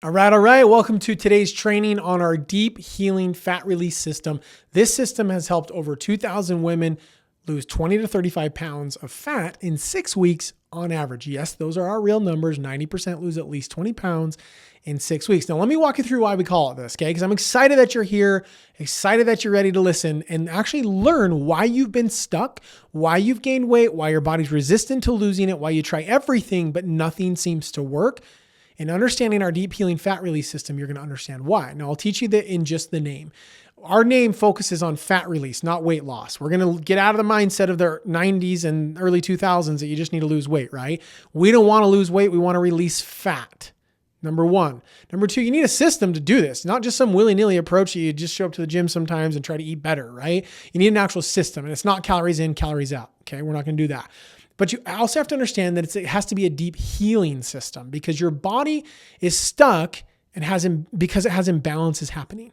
All right. Welcome to today's training on our deep healing fat release system. This system has helped over 2,000 women lose 20 to 35 pounds of fat in 6 weeks on average. Yes, those are our real numbers. 90% lose at least 20 pounds in 6 weeks. Now, let me walk you through why we call it this, okay? Because I'm excited that you're here, excited that you're ready to listen and actually learn why you've been stuck, why you've gained weight, why your body's resistant to losing it, why you try everything, but nothing seems to work. In understanding our deep healing fat release system, you're going to understand why. Now, I'll teach you that in just the name. Our name focuses on fat release, not weight loss. We're going to get out of the mindset of the 90s and early 2000s that you just need to lose weight, right? We don't want to lose weight. We want to release fat. Number one. Number two, you need a system to do this, not just some willy-nilly approach that you just show up to the gym sometimes and try to eat better, right? You need an actual system, and it's not calories in, calories out. Okay, we're not going to do that. But you also have to understand that it has to be a deep healing system because your body is stuck and because it has imbalances happening.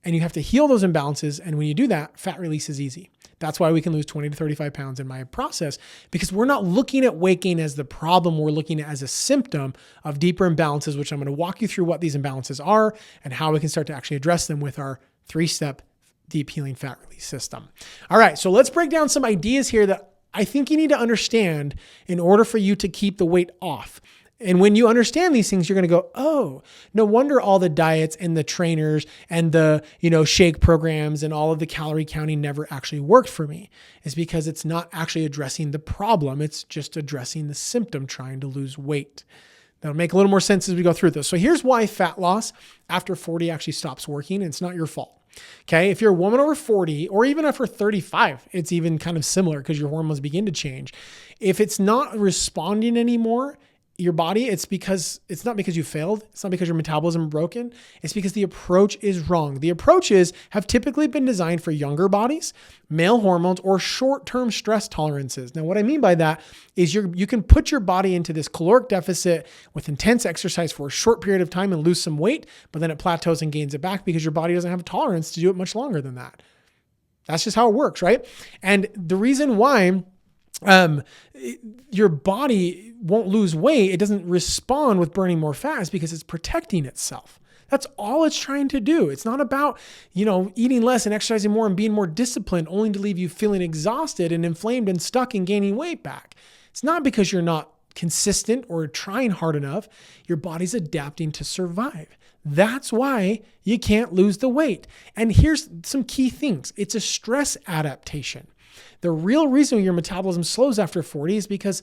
And you have to heal those imbalances. And when you do that, fat release is easy. That's why we can lose 20 to 35 pounds in my process, because we're not looking at weight gain as the problem. We're looking at it as a symptom of deeper imbalances, which I'm going to walk you through what these imbalances are and how we can start to actually address them with our 3-step deep healing fat release system. All right. So let's break down some ideas here that I think you need to understand in order for you to keep the weight off. And when you understand these things, you're going to go, oh, no wonder all the diets and the trainers and the, shake programs and all of the calorie counting never actually worked for me. It's because it's not actually addressing the problem. It's just addressing the symptom, trying to lose weight. That'll make a little more sense as we go through this. So here's why fat loss after 40 actually stops working. And it's not your fault. Okay. If you're a woman over 40 or even after 35, it's even kind of similar because your hormones begin to change. If it's not responding anymore, your body, it's not because you failed. It's not because your metabolism broken. It's because the approach is wrong. The approaches have typically been designed for younger bodies, male hormones, or short-term stress tolerances. Now, what I mean by that is you can put your body into this caloric deficit with intense exercise for a short period of time and lose some weight, but then it plateaus and gains it back because your body doesn't have a tolerance to do it much longer than that. That's just how it works, right? And the reason why your body won't lose weight, it doesn't respond with burning more fat, is because it's protecting itself. That's all it's trying to do. It's not about, eating less and exercising more and being more disciplined only to leave you feeling exhausted and inflamed and stuck and gaining weight back. It's not because you're not consistent or trying hard enough. Your body's adapting to survive. That's why you can't lose the weight. And here's some key things. It's a stress adaptation. The real reason your metabolism slows after 40 is because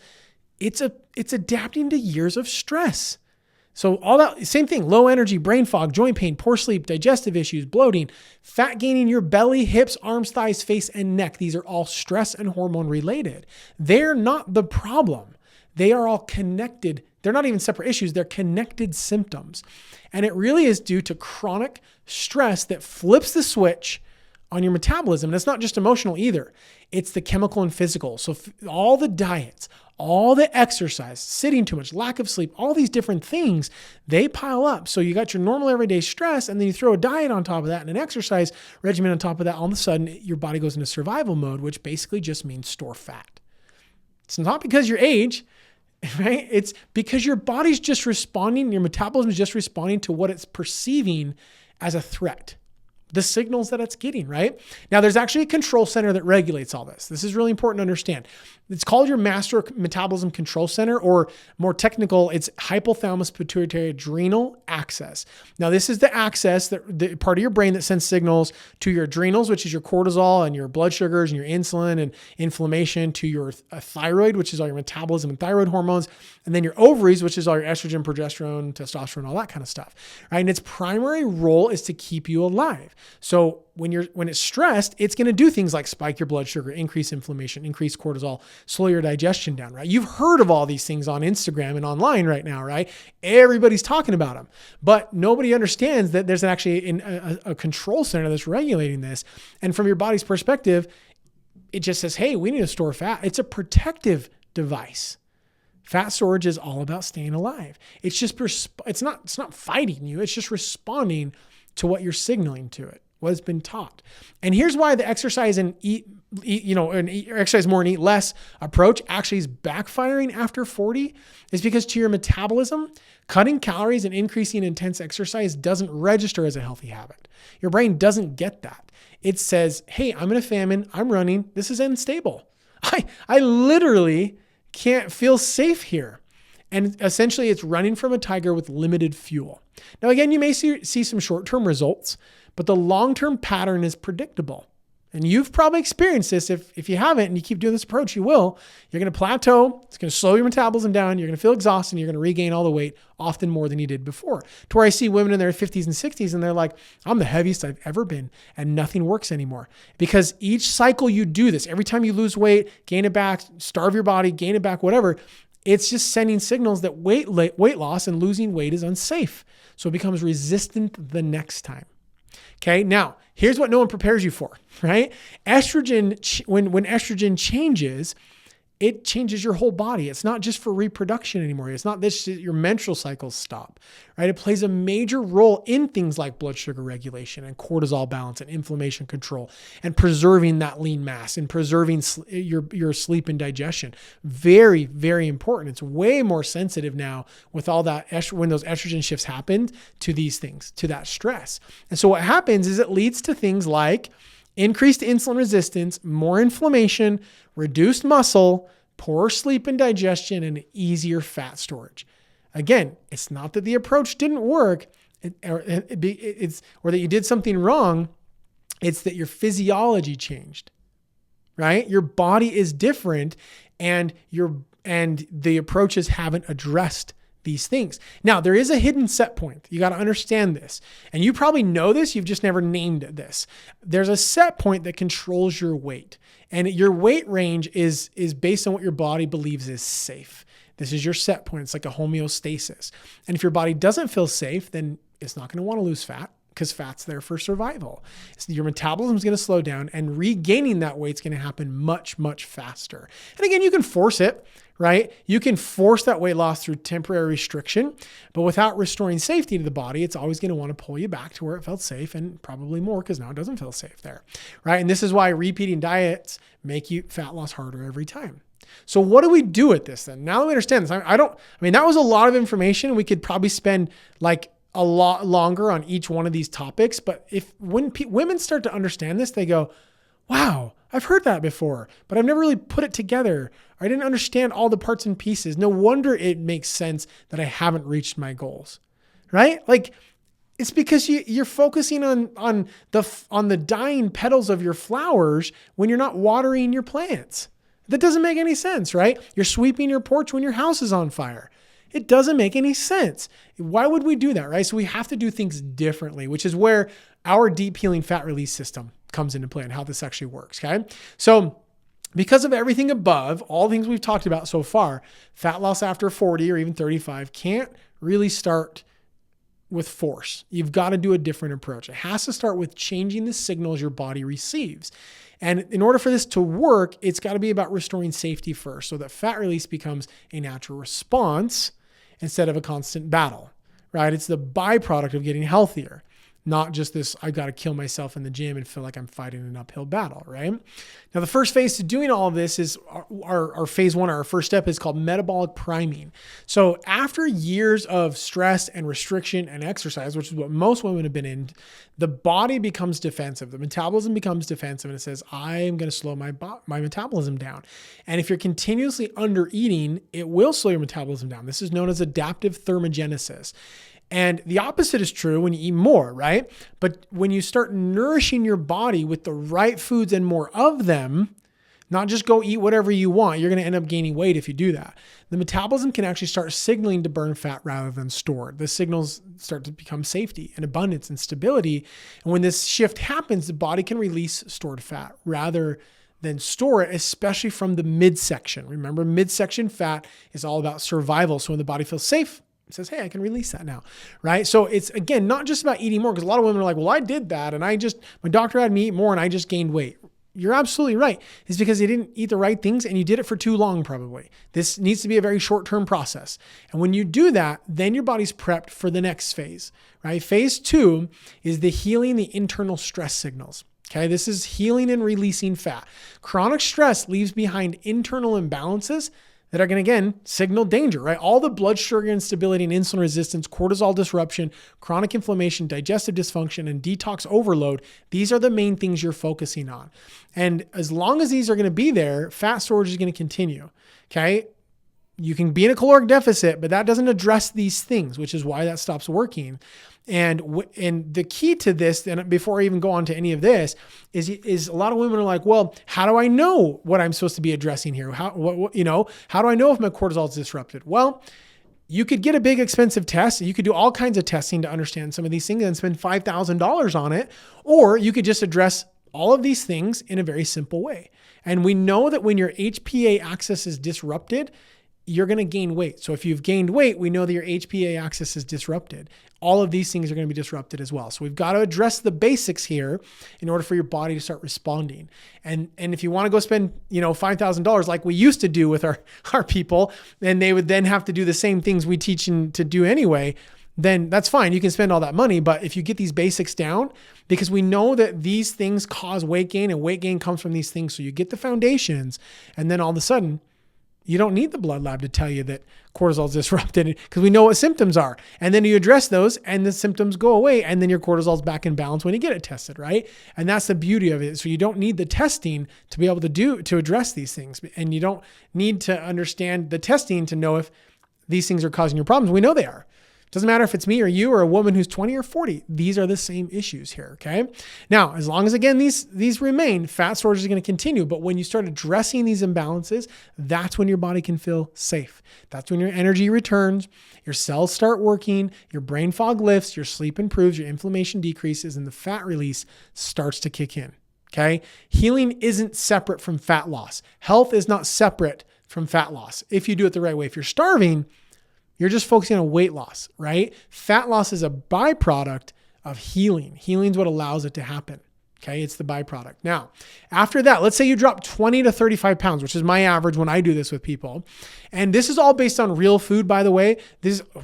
it's adapting to years of stress. So all that, same thing, low energy, brain fog, joint pain, poor sleep, digestive issues, bloating, fat gaining your belly, hips, arms, thighs, face, and neck. These are all stress and hormone related. They're not the problem. They are all connected. They're not even separate issues. They're connected symptoms. And it really is due to chronic stress that flips the switch on your metabolism. And it's not just emotional either. It's the chemical and physical. So all the diets, all the exercise, sitting too much, lack of sleep, all these different things, they pile up. So you got your normal everyday stress, and then you throw a diet on top of that and an exercise regimen on top of that. All of a sudden, your body goes into survival mode, which basically just means store fat. It's not because your age, right? It's because your body's just responding, your metabolism is just responding to what it's perceiving as a threat. The signals that it's getting, right? Now, there's actually a control center that regulates all this. This is really important to understand. It's called your master metabolism control center, or more technical, it's hypothalamus pituitary adrenal axis. Now, this is the axis, the part of your brain that sends signals to your adrenals, which is your cortisol and your blood sugars and your insulin and inflammation, to your thyroid, which is all your metabolism and thyroid hormones, and then your ovaries, which is all your estrogen, progesterone, testosterone, all that kind of stuff, right? And its primary role is to keep you alive. So when it's stressed, it's going to do things like spike your blood sugar, increase inflammation, increase cortisol, slow your digestion down, right? You've heard of all these things on Instagram and online right now, right? Everybody's talking about them, but nobody understands that there's actually a control center that's regulating this. And from your body's perspective, it just says, hey, we need to store fat. It's a protective device. Fat storage is all about staying alive. It's not fighting you. It's just responding to what you're signaling to it. what has been taught. And here's why the exercise and exercise more and eat less approach actually is backfiring after 40 is because to your metabolism, cutting calories and increasing intense exercise doesn't register as a healthy habit. Your brain doesn't get that. It says, hey, I'm in a famine, I'm running, this is unstable. I literally can't feel safe here. And essentially it's running from a tiger with limited fuel. Now, again, you may see some short-term results, but the long-term pattern is predictable. And you've probably experienced this. If you haven't and you keep doing this approach, you will. You're going to plateau. It's going to slow your metabolism down. You're going to feel exhausted. And you're going to regain all the weight, often more than you did before. To where I see women in their 50s and 60s and they're like, I'm the heaviest I've ever been and nothing works anymore. Because each cycle you do this, every time you lose weight, gain it back, starve your body, gain it back, whatever, it's just sending signals that weight loss and losing weight is unsafe. So it becomes resistant the next time. Okay. Now, here's what no one prepares you for, right? Estrogen, when estrogen changes, it changes your whole body. It's not just for reproduction anymore. It's not this, your menstrual cycles stop, right? It plays a major role in things like blood sugar regulation and cortisol balance and inflammation control and preserving that lean mass and preserving your sleep and digestion. Very, very important. It's way more sensitive now with all that when those estrogen shifts happened to these things, to that stress. And so what happens is it leads to things like increased insulin resistance, more inflammation, reduced muscle, poor sleep and digestion, and easier fat storage. Again, it's not that the approach didn't work or that you did something wrong. It's that your physiology changed, right? Your body is different and the approaches haven't addressed these things. Now, there is a hidden set point. You got to understand this. And you probably know this. You've just never named this. There's a set point that controls your weight. And your weight range is based on what your body believes is safe. This is your set point. It's like a homeostasis. And if your body doesn't feel safe, then it's not going to want to lose fat because fat's there for survival. So your metabolism is going to slow down and regaining that weight is going to happen much, much faster. And again, you can force it, right? You can force that weight loss through temporary restriction, but without restoring safety to the body, it's always going to want to pull you back to where it felt safe and probably more because now it doesn't feel safe there, right? And this is why repeating diets make you fat loss harder every time. So what do we do with this then? Now that we understand this, that was a lot of information. We could probably spend like a lot longer on each one of these topics. But when women start to understand this, they go, wow, I've heard that before, but I've never really put it together. I didn't understand all the parts and pieces. No wonder it makes sense that I haven't reached my goals, right? Like it's because you're focusing on the dying petals of your flowers when you're not watering your plants. That doesn't make any sense, right? You're sweeping your porch when your house is on fire. It doesn't make any sense. Why would we do that, right? So we have to do things differently, which is where our deep healing fat release system comes into play and how this actually works, okay? So because of everything above, all the things we've talked about so far, fat loss after 40 or even 35 can't really start with force. You've got to do a different approach. It has to start with changing the signals your body receives. And in order for this to work, it's got to be about restoring safety first so that fat release becomes a natural response instead of a constant battle, right? It's the byproduct of getting healthier, not just this, I've got to kill myself in the gym and feel like I'm fighting an uphill battle, right? Now, the first phase to doing all of this is our phase one, our first step is called metabolic priming. So after years of stress and restriction and exercise, which is what most women have been in, the body becomes defensive. The metabolism becomes defensive and it says, I am going to slow my metabolism down. And if you're continuously under eating, it will slow your metabolism down. This is known as adaptive thermogenesis. And the opposite is true when you eat more, right? But when you start nourishing your body with the right foods and more of them, not just go eat whatever you want, you're going to end up gaining weight if you do that. The metabolism can actually start signaling to burn fat rather than store it. The signals start to become safety and abundance and stability. And when this shift happens, the body can release stored fat rather than store it, especially from the midsection. Remember, midsection fat is all about survival. So when the body feels safe, it says, hey, I can release that now, right? So it's, again, not just about eating more, because a lot of women are like, well, I did that and my doctor had me eat more and I just gained weight. you're absolutely right. It's because you didn't eat the right things and you did it for too long, probably. This needs to be a very short-term process. And when you do that, then your body's prepped for the next phase, right? Phase 2 is the healing the internal stress signals. Okay, this is healing and releasing fat. Chronic stress leaves behind internal imbalances that are going to, again, signal danger, right? All the blood sugar instability and insulin resistance, cortisol disruption, chronic inflammation, digestive dysfunction, and detox overload, these are the main things you're focusing on. And as long as these are going to be there, fat storage is going to continue, okay? You can be in a caloric deficit, but that doesn't address these things, which is why that stops working. And the key to this, and before I even go on to any of this, is a lot of women are like, well, how do I know what I'm supposed to be addressing here? How do I know if my cortisol is disrupted? Well, you could get a big expensive test. You could do all kinds of testing to understand some of these things and spend $5,000 on it. Or you could just address all of these things in a very simple way. And we know that when your HPA axis is disrupted, you're going to gain weight. So if you've gained weight, we know that your HPA axis is disrupted. All of these things are going to be disrupted as well. So we've got to address the basics here in order for your body to start responding. And if you want to go spend, $5,000 like we used to do with our people, and they would then have to do the same things we teach them to do anyway, then that's fine. You can spend all that money. But if you get these basics down, because we know that these things cause weight gain and weight gain comes from these things. So you get the foundations, and then all of a sudden, you don't need the blood lab to tell you that cortisol is disrupted because we know what symptoms are. And then you address those and the symptoms go away, and then your cortisol is back in balance when you get it tested, right? And that's the beauty of it. So you don't need the testing to be able to address these things. And you don't need to understand the testing to know if these things are causing your problems. We know they are. Doesn't matter if it's me or you or a woman who's 20 or 40. These are the same issues here, okay? Now, as long as, again, these remain, fat storage is going to continue. But when you start addressing these imbalances, that's when your body can feel safe. That's when your energy returns, your cells start working, your brain fog lifts, your sleep improves, your inflammation decreases, and the fat release starts to kick in, okay? Healing isn't separate from fat loss. Health is not separate from fat loss if you do it the right way. If you're starving, you're just focusing on weight loss, right? Fat loss is a byproduct of healing. Healing is what allows it to happen. Okay, it's the byproduct. Now, after that, let's say you drop 20 to 35 pounds, which is my average when I do this with people. And this is all based on real food, by the way.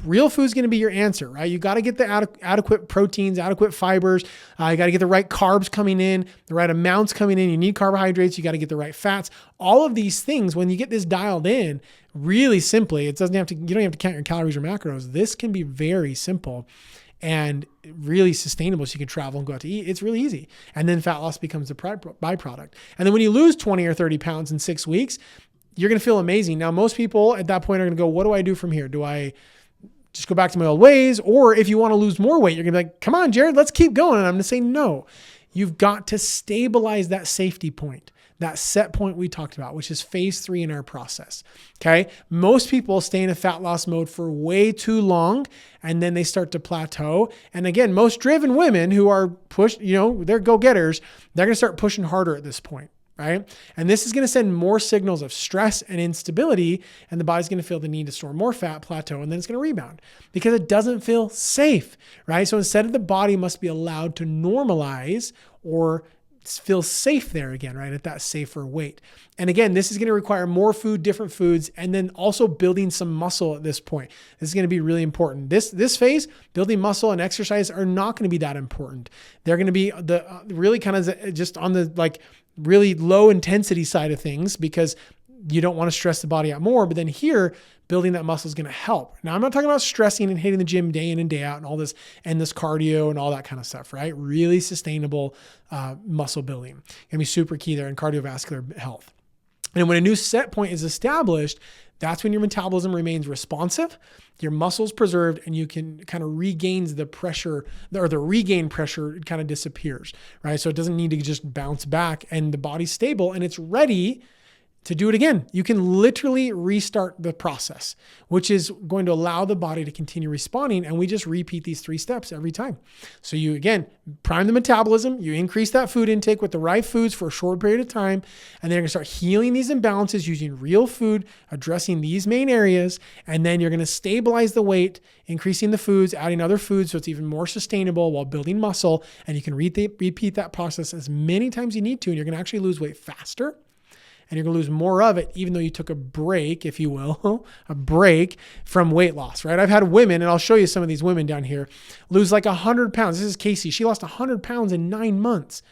Real food is going to be your answer, right? You got to get the adequate proteins, adequate fibers. You got to get the right carbs coming in, the right amounts coming in. You need carbohydrates. You got to get the right fats. All of these things, when you get this dialed in, really simply, you don't have to count your calories or macros. This can be very simple and really sustainable, so you can travel and go out to eat. It's really easy. And then fat loss becomes the byproduct. And then when you lose 20 or 30 pounds in 6 weeks, you're going to feel amazing. Now, most people at that point are going to go, what do I do from here? Do I just go back to my old ways? Or if you want to lose more weight, you're going to be like, come on, Jared, let's keep going. And I'm going to say, no, you've got to stabilize that safety point, that set point we talked about, which is phase 3 in our process. Okay. Most people stay in a fat loss mode for way too long, and then they start to plateau. And again, most driven women who are they're go-getters, they're going to start pushing harder at this point. Right. And this is going to send more signals of stress and instability, and the body's going to feel the need to store more fat, plateau, and then it's going to rebound because it doesn't feel safe. Right. So instead of the body must be allowed to normalize or feel safe there again, right? At that safer weight. And again, this is going to require more food, different foods, and then also building some muscle at this point. This is going to be really important. This phase, building muscle and exercise are not going to be that important. They're going to be really kind of just on the really low intensity side of things because you don't want to stress the body out more. But then here, building that muscle is going to help. Now, I'm not talking about stressing and hitting the gym day in and day out and all this endless cardio and all that kind of stuff, right? Really sustainable muscle building. Going to be super key there in cardiovascular health. And when a new set point is established, that's when your metabolism remains responsive, your muscles preserved, and you can kind of regain the pressure, or the regain pressure kind of disappears, right? So it doesn't need to just bounce back, and the body's stable and it's ready to do it again. You can literally restart the process, which is going to allow the body to continue responding. And we just repeat these 3 steps every time. So you, again, prime the metabolism, you increase that food intake with the right foods for a short period of time, and then you're going to start healing these imbalances using real food, addressing these main areas, and then you're going to stabilize the weight, increasing the foods, adding other foods so it's even more sustainable while building muscle, and you can repeat that process as many times as you need to, and you're going to actually lose weight faster. And you're going to lose more of it, even though you took a break, if you will, a break from weight loss, right? I've had women, and I'll show you some of these women down here, lose like 100 pounds. This is Casey. She lost 100 pounds in 9 months,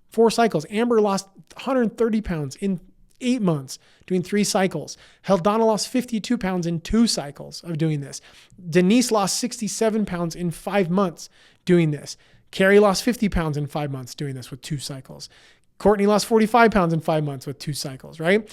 4 cycles. Amber lost 130 pounds in 8 months, doing 3 cycles. Heldana lost 52 pounds in 2 cycles of doing this. Denise lost 67 pounds in 5 months doing this. Carrie lost 50 pounds in 5 months doing this with 2 cycles. Courtney lost 45 pounds in 5 months with 2 cycles, right?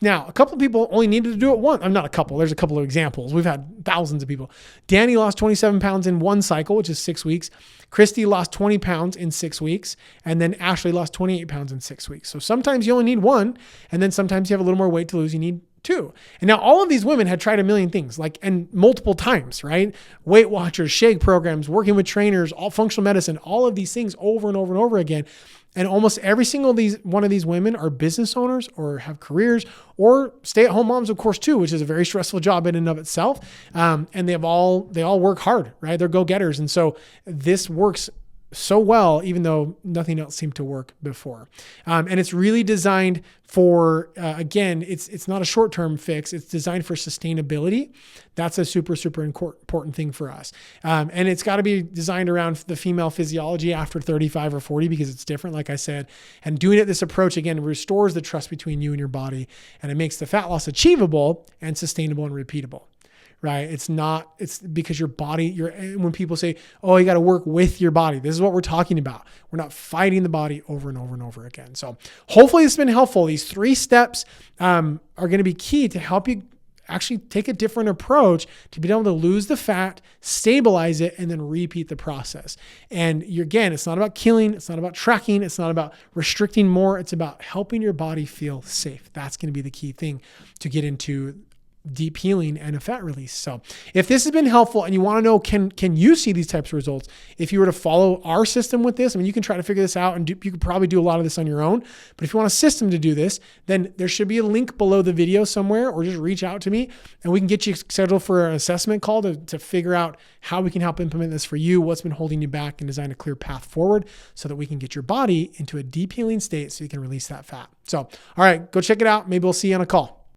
Now, a couple of people only needed to do it once. I'm not a couple. There's a couple of examples. We've had thousands of people. Danny lost 27 pounds in 1 cycle, which is 6 weeks. Christy lost 20 pounds in 6 weeks. And then Ashley lost 28 pounds in 6 weeks. So sometimes you only need 1. And then sometimes you have a little more weight to lose. You need 2. And now all of these women had tried a million things, and multiple times, right? Weight Watchers, shake programs, working with trainers, all functional medicine, all of these things over and over and over again. And almost every single one of these women are business owners or have careers or stay-at-home moms, of course, too, which is a very stressful job in and of itself. And they all work hard, right? They're go-getters. And so this works so well, even though nothing else seemed to work before. And it's really designed for, again, it's not a short-term fix. It's designed for sustainability. That's a super, super important thing for us. And it's got to be designed around the female physiology after 35 or 40 because it's different, like I said. And doing it this approach, again, restores the trust between you and your body, and it makes the fat loss achievable and sustainable and repeatable. Right? It's because your body, when people say, oh, you got to work with your body, this is what we're talking about. We're not fighting the body over and over and over again. So hopefully it's been helpful. These 3 steps are going to be key to help you actually take a different approach to be able to lose the fat, stabilize it, and then repeat the process. And again, it's not about killing. It's not about tracking. It's not about restricting more. It's about helping your body feel safe. That's going to be the key thing to get into deep healing and a fat release. So if this has been helpful and you want to know, can you see these types of results? If you were to follow our system with this, I mean, you can try to figure this out and you could probably do a lot of this on your own. But if you want a system to do this, then there should be a link below the video somewhere, or just reach out to me and we can get you scheduled for an assessment call to figure out how we can help implement this for you, what's been holding you back, and design a clear path forward so that we can get your body into a deep healing state so you can release that fat. So, all right, go check it out. Maybe we'll see you on a call.